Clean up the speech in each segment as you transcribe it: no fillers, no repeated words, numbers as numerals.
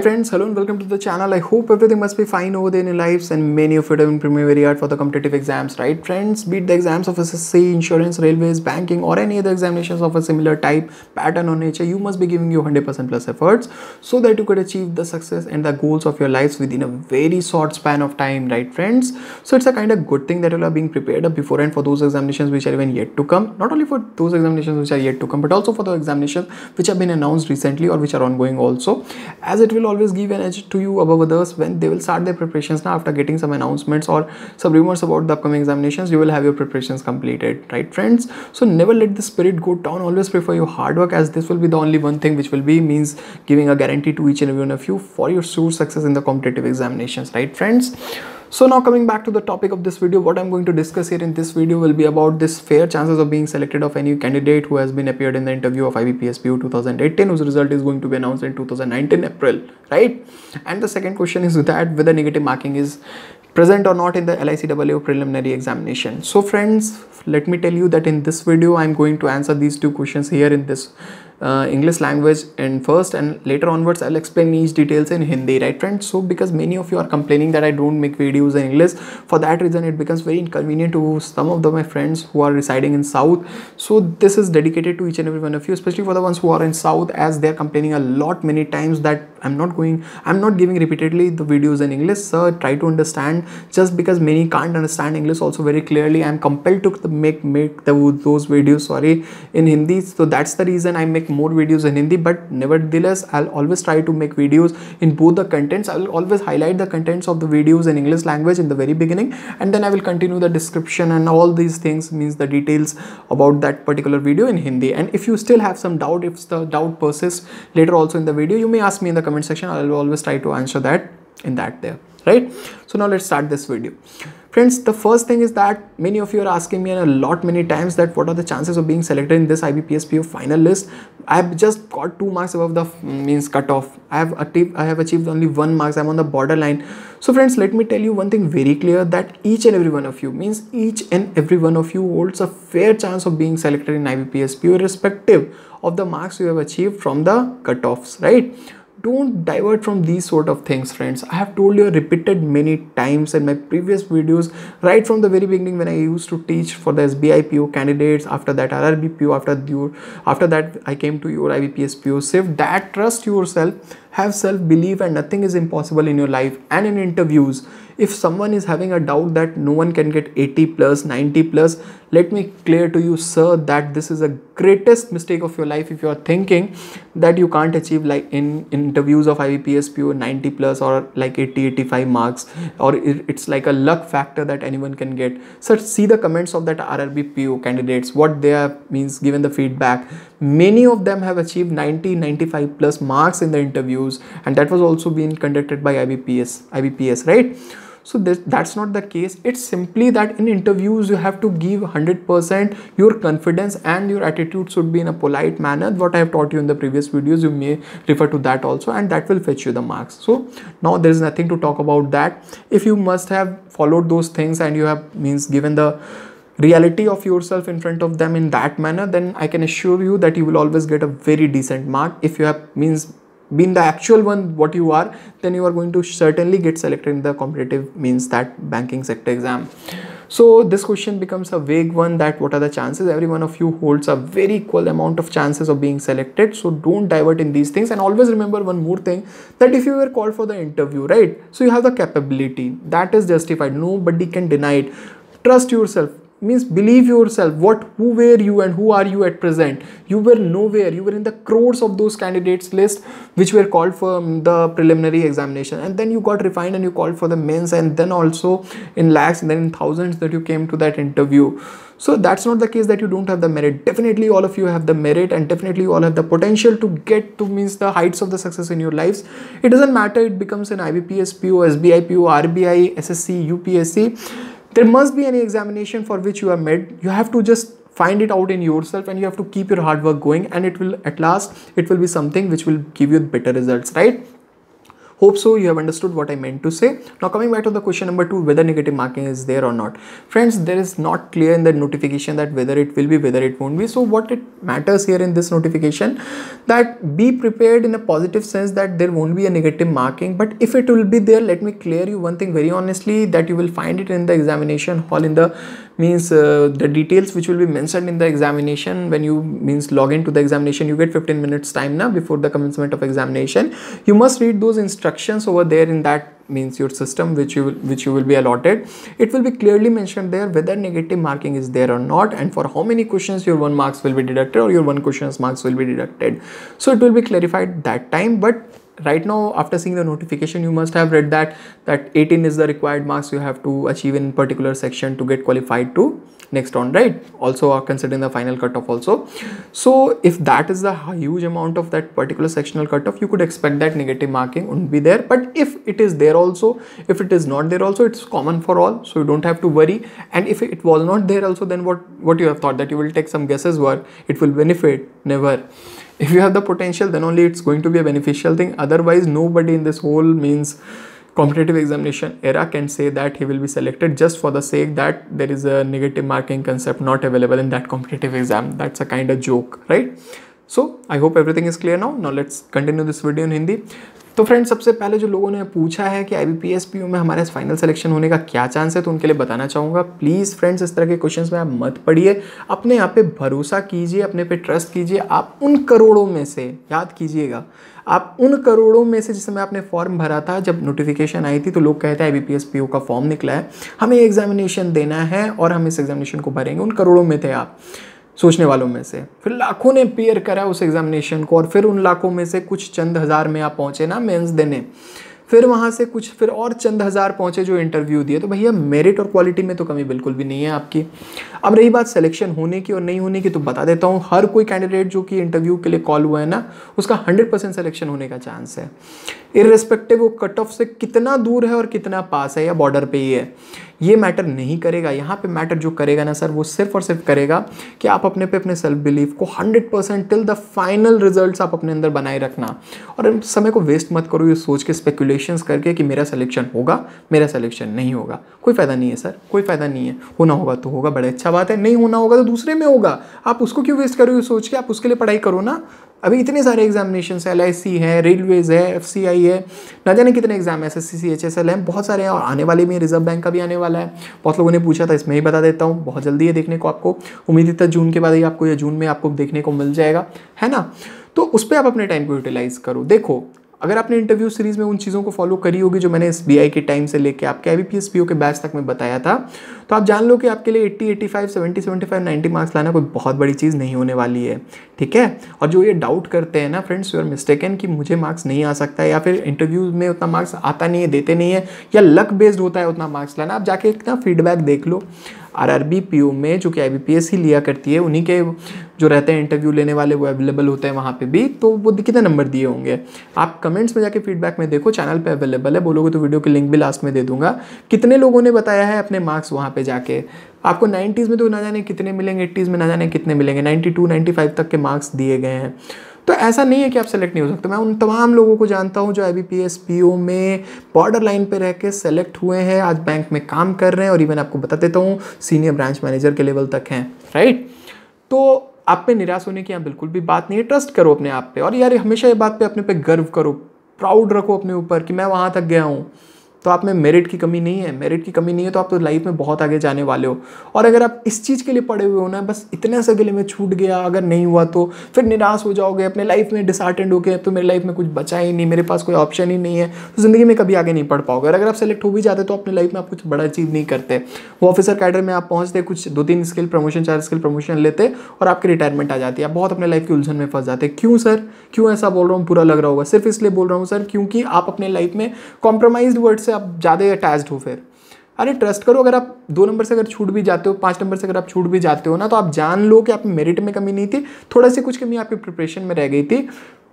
Friends, hello and welcome to the channel. I hope everything must be fine over there in your lives, and many of you have been preparing very hard for the competitive exams, right friends? Be it the exams of SSC, insurance, railways, banking, or any other examinations of a similar type, pattern or nature, you must be giving your 100% plus efforts so that you could achieve the success and the goals of your lives within a very short span of time, right friends? So it's a kind of good thing that you are being prepared up beforehand for those examinations which are even yet to come. Not only for those examinations which are yet to come, but also for the examinations which have been announced recently or which are ongoing also, as it will always give an edge to you above others when they will start their preparations. Now after getting some announcements or some rumors about the upcoming examinations, you will have your preparations completed, right friends? So never let the spirit go down. Always prefer your hard work, as this will be the only one thing which will be means giving a guarantee to each and every one of you for your sure success in the competitive examinations, right friends? So now coming back to the topic of this video, what I'm going to discuss here in this video will be about this fair chances of being selected of any candidate who has been appeared in the interview of Ibps 2018, whose result is going to be announced in 2019 April, right? And the second question is that whether negative marking is present or not in the LICAA preliminary examination. So friends, let me tell you that in this video I'm going to answer these two questions here in this English language in first, and later onwards I'll explain each details in Hindi, right friends? So because many of you are complaining that I don't make videos in English, for that reason it becomes very inconvenient to some of my friends who are residing in South. So this is dedicated to each and every one of you, especially for the ones who are in South, as they're complaining a lot many times that I'm not giving repeatedly the videos in English. Sir, try to understand. Just because many can't understand English also very clearly, I'm compelled to make those videos in Hindi. So that's the reason I make more videos in Hindi, but nevertheless I'll always try to make videos in both the contents. I will always highlight the contents of the videos in English language in the very beginning, and then I will continue the description and all these things, means the details about that particular video in Hindi. And if you still have some doubt, if the doubt persists later also in the video, you may ask me in the comment section. I will always try to answer that in that there, right? So now let's start this video. Friends, the first thing is that many of you are asking me many times that what are the chances of being selected in this IBPS PO final list. I have just got 2 marks above the means cutoff. I have achieved only 1 mark. I'm on the borderline. So friends, let me tell you one thing very clear, that each and every one of you holds a fair chance of being selected in IBPS PO irrespective of the marks you have achieved from the cutoffs, right? Don't divert from these sort of things, friends. I have told you repeated many times in my previous videos, right from the very beginning when I used to teach for the SBI PO candidates, after that RRB PO, after that I came to your IBPS PO SIFT, that trust yourself, have self-belief, and nothing is impossible in your life. And in interviews, if someone is having a doubt that no one can get 80 plus, 90 plus, let me clear to you, sir, that this is a greatest mistake of your life if you are thinking that you can't achieve, like in interviews of IBPS PO, 90 plus or like 80, 85 marks, or it's like a luck factor that anyone can get. So see the comments of that RRB PO candidates, what they have means given the feedback. Many of them have achieved 90, 95 plus marks in the interviews, and that was also being conducted by IBPS, right? So that's not the case. It's simply that in interviews you have to give 100%. Your confidence and your attitude should be in a polite manner. What I have taught you in the previous videos, you may refer to that also, and that will fetch you the marks. So now there is nothing to talk about that. If you must have followed those things and you have means given the reality of yourself in front of them in that manner, then I can assure you that you will always get a very decent mark. If you have means been the actual one what you are, then you are going to certainly get selected in the competitive means that banking sector exam. So this question becomes a vague one, that what are the chances? Every one of you holds a very equal amount of chances of being selected. So don't divert in these things, and always remember one more thing, that if you were called for the interview, right, so you have the capability that is justified, nobody can deny it. Trust yourself, means believe yourself. Who were you and who are you at present? You were nowhere. You were in the crores of those candidates list which were called for the preliminary examination, and then you got refined and you called for the mains, and then also in lakhs and then in thousands that you came to that interview. So that's not the case that you don't have the merit. Definitely all of you have the merit, and definitely you all have the potential to get to means the heights of the success in your lives. It doesn't matter it becomes an IBPS PO, SBI PO, RBI, SSC, UPSC. There must be any examination for which you are made. You have to just find it out in yourself, and you have to keep your hard work going, and it will at last, it will be something which will give you better results, right? Hope so you have understood what I meant to say. Now coming back to the question number 2, whether negative marking is there or not. Friends, there is not clear in the notification that whether it will be, whether it won't be. So what it matters here in this notification, that be prepared in a positive sense that there won't be a negative marking. But if it will be there, let me clear you one thing very honestly, that you will find it in the examination hall, in the the details which will be mentioned in the examination. When you log into the examination, you get 15 minutes time now before the commencement of examination. You must read those instructions over there in that your system which you will be allotted. It will be clearly mentioned there whether negative marking is there or not, and for how many questions your 1 marks will be deducted or your 1 question's marks will be deducted. So it will be clarified that time. But right now, after seeing the notification, you must have read that 18 is the required marks you have to achieve in particular section to get qualified to next round, right? Also considering the final cutoff also. So if that is the huge amount of that particular sectional cutoff, you could expect that negative marking wouldn't be there. But if it is there also, if it is not there also, it's common for all, so you don't have to worry. And if it was not there also, then what you have thought, that you will take some guesses work, it will benefit? Never. If you have the potential, then only it's going to be a beneficial thing. Otherwise, nobody in this whole competitive examination era can say that he will be selected just for the sake that there is a negative marking concept not available in that competitive exam. That's a kind of joke, right? So I hope everything is clear now. Now let's continue this video in Hindi. तो friends, सबसे पहले जो लोगों ने पूछा है कि IBPS PO में हमारे फाइनल सिलेक्शन होने का क्या चांस है, तो उनके लिए बताना चाहूँगा, प्लीज़ फ्रेंड्स इस तरह के क्वेश्चंस में आप मत पढ़िए, अपने आप पे भरोसा कीजिए, अपने पे ट्रस्ट कीजिए। आप उन करोड़ों में से, याद कीजिएगा, आप उन करोड़ों में से, जिस समय आपने फॉर्म भरा था, जब नोटिफिकेशन आई थी तो लोग कहते हैं IBPS PO का फॉर्म निकला है, हमें एग्जामिनेशन देना है और हम इस एग्जामिनेशन को भरेंगे, उन करोड़ों में थे आप सोचने वालों में से। फिर लाखों ने पेयर करा उस एग्जामिनेशन को, और फिर उन लाखों में से कुछ चंद हज़ार में आप पहुँचे ना मेंस देने, फिर वहाँ से कुछ फिर और चंद हज़ार पहुँचे जो इंटरव्यू दिए। तो भैया मेरिट और क्वालिटी में तो कमी बिल्कुल भी नहीं है आपकी। अब रही बात सिलेक्शन होने की और नहीं होने की, तो बता देता हूँ, हर कोई कैंडिडेट जो कि इंटरव्यू के लिए कॉल हुआ है ना, उसका 100% सिलेक्शन होने का चांस है, इर्रेस्पेक्टिव वो कट ऑफ से कितना दूर है और कितना पास है या बॉर्डर पे ही है, ये मैटर नहीं करेगा। यहाँ पे मैटर जो करेगा ना सर, वो सिर्फ और सिर्फ करेगा कि आप अपने पे अपने सेल्फ बिलीफ को 100% टिल द फाइनल रिजल्ट्स आप अपने अंदर बनाए रखना, और समय को वेस्ट मत करो ये सोच के, स्पेकुलेशंस करके कि मेरा सिलेक्शन होगा, मेरा सिलेक्शन नहीं होगा। कोई फ़ायदा नहीं है सर, कोई फ़ायदा नहीं है। होना होगा तो होगा, बड़ा अच्छा बात है, नहीं होना होगा तो दूसरे में होगा। आप उसको क्यों वेस्ट करो ये सोच के, आप उसके लिए पढ़ाई करो ना। अभी इतने सारे एग्जामिनेशन है, LIC है, रेलवेज है, FCI है, ना जाने कितने एग्जाम है, SSC CHSL है, बहुत सारे हैं, और आने वाले में रिजर्व बैंक का भी आने वाला है। बहुत लोगों ने पूछा था, इसमें ही बता देता हूँ, बहुत जल्दी है देखने को आपको, उम्मीद है जून के बाद ही आपको, या जून में आपको देखने को मिल जाएगा, है ना। तो उस पर आप अपने टाइम को यूटिलाइज करो। देखो, अगर आपने इंटरव्यू सीरीज में उन चीज़ों को फॉलो करी होगी जो मैंने SBI के टाइम से लेके आपके IBPS PO के बैच तक में बताया था, तो आप जान लो कि आपके लिए 80, 85, 70, 75, 90 मार्क्स लाना कोई बहुत बड़ी चीज़ नहीं होने वाली है, ठीक है। और जो ये डाउट करते हैं ना फ्रेंड्स, यू आर मिस्टेकन कि मुझे मार्क्स नहीं आ सकता है, या फिर इंटरव्यू में उतना मार्क्स आता नहीं है, देते नहीं है, या लक बेस्ड होता है उतना मार्क्स लाना। आप जाके इतना फीडबैक देख लो RRB PO में, जो कि IBPS ही लिया करती है, उन्हीं के जो रहते हैं इंटरव्यू लेने वाले, वो अवेलेबल होते हैं वहाँ पे भी, तो वो कितने नंबर दिए होंगे। आप कमेंट्स में जाके फीडबैक में देखो, चैनल पे अवेलेबल है, बोलोगे तो वीडियो की लिंक भी लास्ट में दे दूंगा। कितने लोगों ने बताया है अपने मार्क्स वहाँ पे जाके, आपको 90s में तो ना जाने कितने मिलेंगे, 80s में ना जाने कितने मिलेंगे, 92, 95 तक के मार्क्स दिए गए हैं। तो ऐसा नहीं है कि आप सेलेक्ट नहीं हो सकते। मैं उन तमाम लोगों को जानता हूं जो IBPS PO में बॉर्डर लाइन पे रह के सेलेक्ट हुए हैं, आज बैंक में काम कर रहे हैं, और इवन आपको बता देता हूं सीनियर ब्रांच मैनेजर के लेवल तक हैं, राइट। तो आप पे निराश होने की यहाँ बिल्कुल भी बात नहीं है, ट्रस्ट करो अपने आप पे, और यार हमेशा ये बात पे अपने पे गर्व करो, प्राउड रखो अपने ऊपर कि मैं वहाँ तक गया हूँ। तो आप में मेरिट की कमी नहीं है, मेरिट की कमी नहीं है तो आप तो लाइफ में बहुत आगे जाने वाले हो। और अगर आप इस चीज़ के लिए पढ़े हुए हो ना, बस इतने से गले में छूट गया, अगर नहीं हुआ तो फिर निराश हो जाओगे, अपने लाइफ में डिसहार्टेंड हो गए, तो मेरी लाइफ में कुछ बचा ही नहीं, मेरे पास कोई ऑप्शन ही नहीं है, तो ज़िंदगी में कभी आगे नहीं पढ़ पाओगे। और अगर आप सेलेक्ट हो भी जाते तो अपने लाइफ में आप कुछ बड़ा चीज़ नहीं करते, वो ऑफिसर कैडर में आप पहुँचते, कुछ 2-3 स्किल प्रमोशन, 4 स्किल प्रमोशन लेते, और आपकी रिटायरमेंट आ जाती है। आप बहुत अपने लाइफ की उलझन में फंस जाते। क्यों सर, क्यों ऐसा बोल रहा हूँ, बुरा लग रहा होगा, सिर्फ इसलिए बोल रहा हूँ सर क्योंकि आप अपने लाइफ में कॉम्प्रोमाइज्ड वर्ड से आप ज़्यादा अटैच्ड हो। फिर अरे ट्रस्ट करो, अगर आप 2 नंबर से अगर छूट भी जाते हो, 5 नंबर से अगर आप छूट भी जाते हो ना, तो आप जान लो कि आप मेरिट में कमी नहीं थी, थोड़ा सी कुछ कमी आपकी प्रिपरेशन में रह गई थी,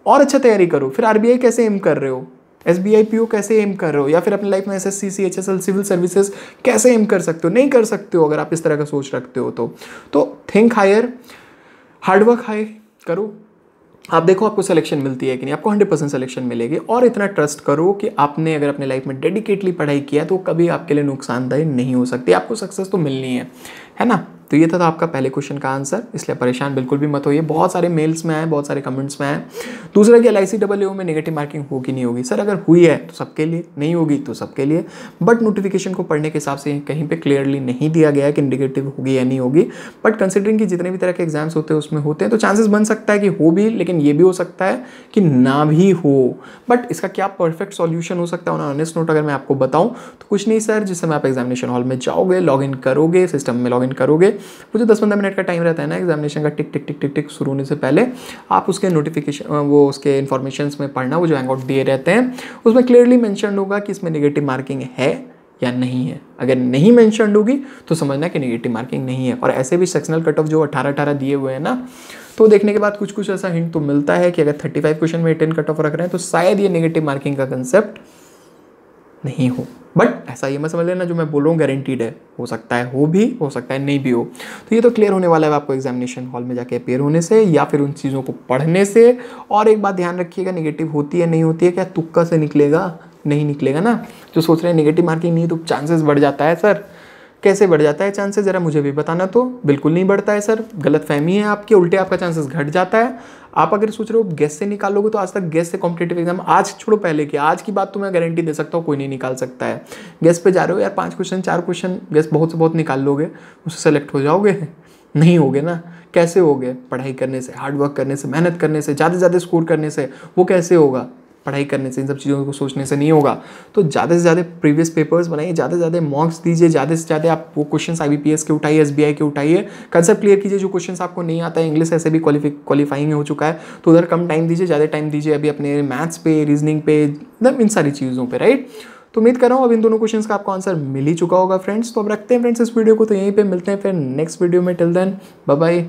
और अच्छा तैयारी करो। फिर RBI कैसे एम कर रहे हो, SBI PO कैसे एम कर रहे हो, या फिर अपनी लाइफ में SSC CHSL सिविल सर्विसेज कैसे एम कर सकते हो, नहीं कर सकते हो अगर आप इस तरह का सोच रखते हो। तो थिंक हायर, हार्डवर्क हाई करो, आप देखो आपको सिलेक्शन मिलती है कि नहीं, आपको 100% सिलेक्शन मिलेगी। और इतना ट्रस्ट करो कि आपने अगर अपने लाइफ में डेडिकेटली पढ़ाई किया तो कभी आपके लिए नुकसानदायी नहीं हो सकती, आपको सक्सेस तो मिलनी है ना। तो ये था आपका पहले क्वेश्चन का आंसर, इसलिए परेशान बिल्कुल भी मत होइए। बहुत सारे मेल्स में आए, बहुत सारे कमेंट्स में आए। दूसरा कि LICAA में नेगेटिव मार्किंग होगी नहीं होगी, सर अगर हुई है तो सबके लिए, नहीं होगी तो सबके लिए। बट नोटिफिकेशन को पढ़ने के हिसाब से कहीं पे क्लियरली नहीं दिया गया है कि नेगेटिव होगी या नहीं होगी। बट कंसिडरिंग कि जितने भी तरह के एग्जाम्स होते हैं उसमें होते हैं, तो चांसेस बन सकता है कि हो भी, लेकिन ये भी हो सकता है कि ना भी हो। बट इसका क्या परफेक्ट सॉल्यूशन हो सकता है ऑन ऑनेस्ट नोट अगर मैं आपको बताऊं तो कुछ नहीं सर, जिस समय आप एग्जामिनेशन हॉल में जाओगे, लॉगिन करोगे, सिस्टम में लॉगिन करोगे, वो जो 10-15 मिनट का टाइम रहता है ना एग्जामिनेशन का, टिक टिक टिक टिक टिक शुरू होने से पहले, आप उसके नोटिफिकेशन, वो उसके इन्फॉर्मेशन में पढ़ना, वो जो हैंगआउट दिए रहते हैं उसमें क्लियरली मेंशन होगा कि इसमें नेगेटिव मार्किंग है या नहीं है। अगर नहीं मेंशन होगी तो समझना कि नेगेटिव मार्किंग नहीं है। और ऐसे भी सेक्शनल कट ऑफ जो 18-18 दिए हुए हैं ना, तो देखने के बाद कुछ कुछ ऐसा हिंट तो मिलता है कि अगर 35 क्वेश्चन में 10 कट ऑफ रख रहे हैं तो शायद ये नेगेटिव मार्किंग का कंसेप्ट नहीं हो। बट ऐसा ये मत समझ लेना जो मैं बोल रहा हूँ गारंटीड है, हो सकता है हो भी, हो सकता है नहीं भी हो। तो ये तो क्लियर होने वाला है आपको एग्जामिनेशन हॉल में जाके अपेयर होने से या फिर उन चीज़ों को पढ़ने से। और एक बात ध्यान रखिएगा, नेगेटिव होती है नहीं होती है, क्या तुक्का से निकलेगा? नहीं निकलेगा ना। जो सोच रहे हैं नेगेटिव मार्किंग नहीं तो चांसेस बढ़ जाता है, सर कैसे बढ़ जाता है चांसेस, जरा मुझे भी बताना। तो बिल्कुल नहीं बढ़ता है सर, गलत फहमी है आपकी, उल्टे आपका चांसेस घट जाता है। आप अगर सोच रहे हो गेस से निकालोगे तो आज तक गेस से कॉम्पिटेटिव एग्जाम, आज छोड़ो पहले की, आज की बात तो मैं गारंटी दे सकता हूँ कोई नहीं निकाल सकता है। गेस पे जा रहे हो यार, 5 क्वेश्चन 4 क्वेश्चन गेस बहुत से बहुत निकाल लोगे, उससे सेलेक्ट हो जाओगे? नहीं होगे ना। कैसे होगे? पढ़ाई करने से, हार्डवर्क करने से, मेहनत करने से, ज़्यादा से ज़्यादा स्कोर करने से। वो कैसे होगा? पढ़ाई करने से, इन सब चीज़ों को सोचने से नहीं होगा। तो ज़्यादा से ज़्यादा प्रीवियस पेपर्स बनाइए, ज़्यादा से ज़्यादा मॉक्स दीजिए, ज़्यादा से ज़्यादा आप वो क्वेश्चंस IBPS के उठाइए, SBI के उठाइए, कंसेप्ट क्लियर कीजिए। जो क्वेश्चंस आपको नहीं आता है, इंग्लिश ऐसे भी क्वालिफाइंग हो चुका है तो उधर कम टाइम दीजिए, ज़्यादा टाइम दीजिए अभी अपने मैथ्स पे, रीजनिंग पे, मतलब इन सारी चीज़ों पर, राइट। तो उम्मीद कर रहा हूँ अब इन दोनों क्वेश्चंस का आपको आंसर मिल ही चुका होगा फ्रेंड्स। तो अब रखते हैं फ्रेंड्स इस वीडियो को, तो यहीं पे मिलते हैं फिर नेक्स्ट वीडियो में। Till then bye bye.